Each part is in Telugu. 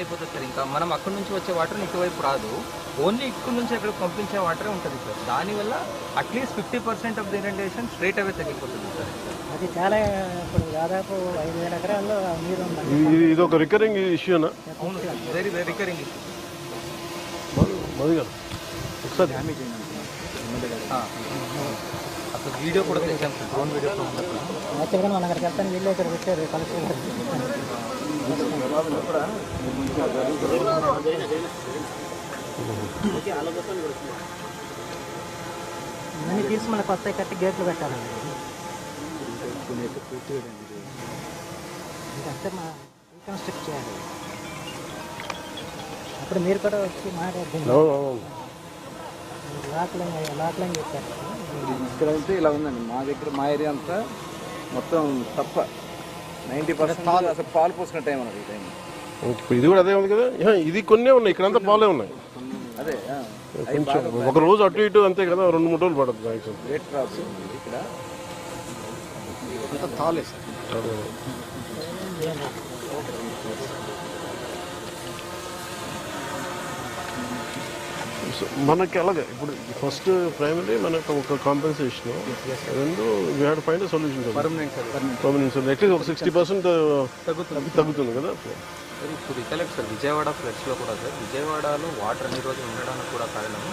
అయిపోతుంది సార్. ఇంకా మనం అక్కడ నుంచి వచ్చే వాటర్ ఇటువైపు రాదు, ఓన్లీ ఇక్కడ నుంచి అక్కడ పంపించే వాటరే ఉంటుంది సార్. దానివల్ల at least 50% of the irritation straight away తగ్గిపోతుంది సార్. అది చాలా ఇప్పుడు దాదాపు 5,000 ఎకరాల్లో నీరు ఉంది. ఇది ఒక రికరింగ్ ఇష్యూనా? అవును sir, very very recurring issue. ఒకసారి అసలు వీడియో కూడా తెచ్చాం సార్, డ్రోన్ వీడియో. యాక్చువల్గా మనం అక్కడికి వెళ్తాను, వీళ్ళు ఇక్కడ పెట్టారు కలెక్టర్ ఇవన్నీ తీసి మళ్ళీ కొత్త కట్టి గేట్లు పెట్టాలండి. ఇదంతా మా రీకన్స్ట్రక్ట్ చేయాలి. అప్పుడు మీరు కూడా వచ్చి మాట్లాడుతుంది లాక్లైన్ చెప్పారు. ఇక్కడ అయితే ఇలా ఉందండి మా దగ్గర, మా ఏరియా అంతా మొత్తం తప్ప 90% అసలు పాలు పోసుకున్న టైం అన్నది ఈ టైం. ఇది కూడా అదే ఉంది కదా, ఇది కొన్నే ఉన్నాయి, ఇక్కడంతా పాలే ఉన్నాయి. అదే కొంచెం ఒక రోజు అటు ఇటు అంతే కదా, 2-3 రోజులు పడుతుంది. రేట్ క్రాప్స్ ఇక్కడ అంతా తాలే సార్. మనకి అలాగే ఇప్పుడు ఫస్ట్ ప్రైమరీ మనకు ఒక కాంపెన్సేషన్, రెండు we had find solution. Permanent solution at least ఒక 60% తగ్గుతుంది కదా. ఇప్పుడు రికలెక్ట్ సార్, విజయవాడ ఫ్లడ్స్లో కూడా సార్, విజయవాడలో వాటర్ అన్ని రోజులు ఉండడానికి కూడా కారణం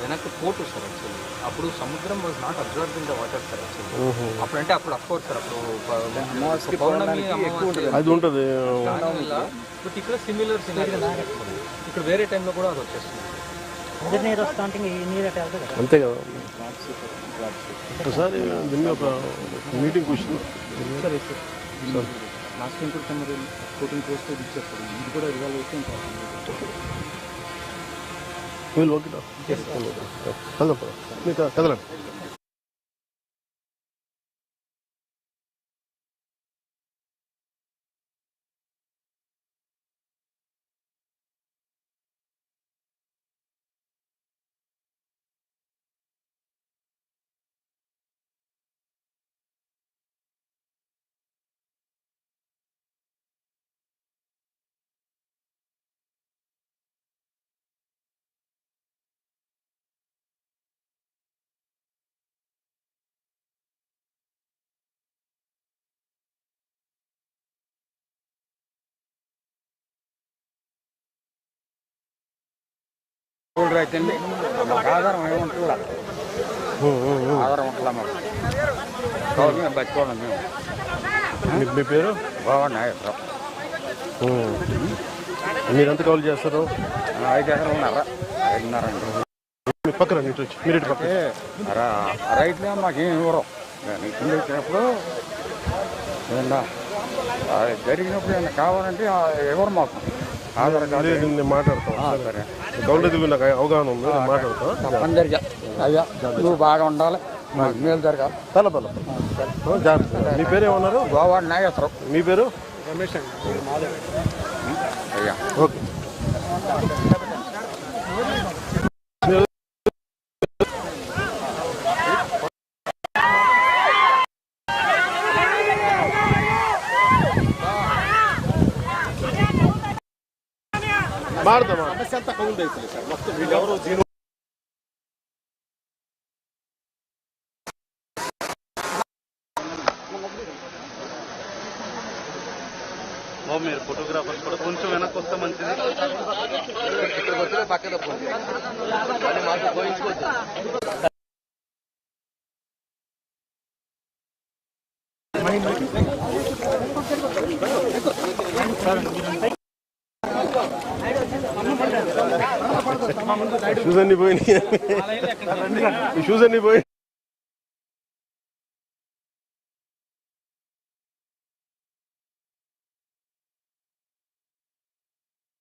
వెనక్కి పోటు సార్. యాక్చువల్లీ అప్పుడు సముద్రం was not observing the water sir. Actually అప్పుడంటే అప్పుడు అఫ్కోర్స్ సార్, అప్పుడు పౌర్ణమి అది ఉంటుంది. బట్ ఇక్కడ సిమిలర్ ఇక్కడ వేరే టైంలో కూడా అది వచ్చేస్తుంది. నీరు వస్తూ ఉంటే ఈ నీరు అట్లా వెళ్తుంది కదా. అంతే కదా. ఒకసారి దీన్ని ఒక మీటింగ్ కూర్చుంది సార్. లాస్ట్ టైం కూడా మరి 14 crores ఇచ్చేస్తారు, ఇది కూడా ఇవాళ వచ్చి వీళ్ళు ఓకే కదలండి. అయితే ఆధారం ఏముంటుందా, ఆధారం ఉంటుందా మాకు గవర్నమెంట్ బతుకోవడం. మేము మీ పేరు బాగున్నాయరావు. మీరెంత కాల్ చేస్తారు? 5 ఎకరాలు ఉన్నారా, 5.5. మీ పక్కన మీరు ఇటు పక్క రైతులే మాకేం ఇవ్వరు. కింద వచ్చినప్పుడు ఏమన్నా జరిగినప్పుడు ఏమన్నా కావాలంటే ఎవరు మాకు ఆధార్ కార్డు. నేను మాట్లాడతాను, గౌండెదుగు నాకు అవగాహన ఉంది, మాట్లాడతాను. తప్పనిసరిగా అయ్యా నువ్వు బాగా ఉండాలి, మాకు మేలు జరగాలి. జాగ్రత్త. మీ పేరు ఏమన్నారు? గోవా నాగేశ్వరం. మీ పేరు? రమేష్ అయ్యా. ఓకే. ಮಾಡ್ದಮ್ಮ ಸಮಸ್ಯೆ ಅಂತ ತಗೊಂಡೈತಿ ಸರ್. ಮತ್ತೆ వీళ్ళెవరో దీని మీరు ఫోటోగ్రాఫర్స్ కూడా కొంచెం వెనక్కి వస్తే మంచిది. ఇక్కడికి వచ్చే పక్కన మాకు పోయించుకోవచ్చు. షూస్ అన్ని పోయినాయి, షూస్ అన్ని పోయి